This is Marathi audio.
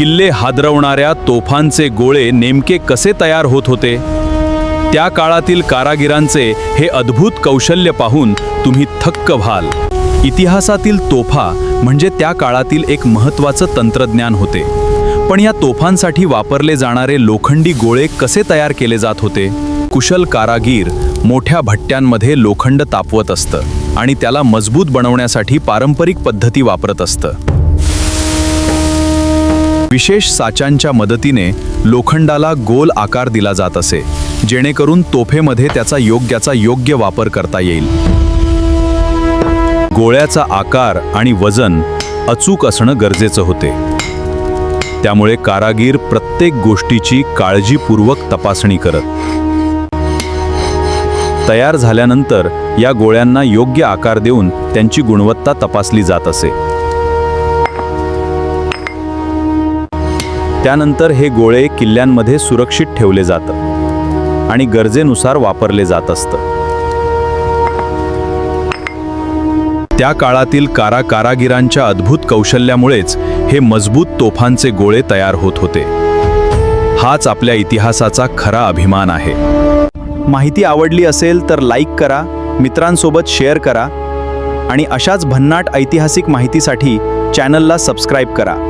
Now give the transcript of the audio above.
किल्ले हादरवणाऱ्या तोफांचे गोळे नेमके कसे तयार होत होते? त्या काळातील कारागिरांचे हे अद्भुत कौशल्य पाहून तुम्ही थक्क व्हाल. इतिहासातील तोफा म्हणजे त्या काळातील एक महत्त्वाचं तंत्रज्ञान होते. पण या तोफांसाठी वापरले जाणारे लोखंडी गोळे कसे तयार केले जात होते? कुशल कारागीर मोठ्या भट्ट्यांमध्ये लोखंड तापवत असतं आणि त्याला मजबूत बनवण्यासाठी पारंपरिक पद्धती वापरत असतं. विशेष साचांच्या मदतीने लोखंडाला गोल आकार दिला जात असे, जेणेकरून तोफेमध्ये त्याचा योग्य वापर करता येईल. गोळ्याचा आकार आणि वजन अचूक असणं गरजेचं होते. त्यामुळे कारागीर प्रत्येक गोष्टीची काळजीपूर्वक तपासणी करत. तयार झाल्यानंतर या गोळ्यांना योग्य आकार देऊन त्यांची गुणवत्ता तपासली जात असे. त्यानंतर हे गोळे किल्ल्यांमध्ये सुरक्षित ठेवले जातात आणि गरजेनुसार वापरले जात असतं. त्या काळातील कारागिरांच्या अद्भुत कौशल्यामुळेच हे मजबूत तोफांचे गोळे तयार होत होते. हाच आपल्या इतिहासाचा खरा अभिमान आहे. माहिती आवडली असेल तर लाईक करा, मित्रांसोबत शेअर करा आणि अशाच भन्नाट ऐतिहासिक माहितीसाठी चॅनलला सबस्क्राईब करा.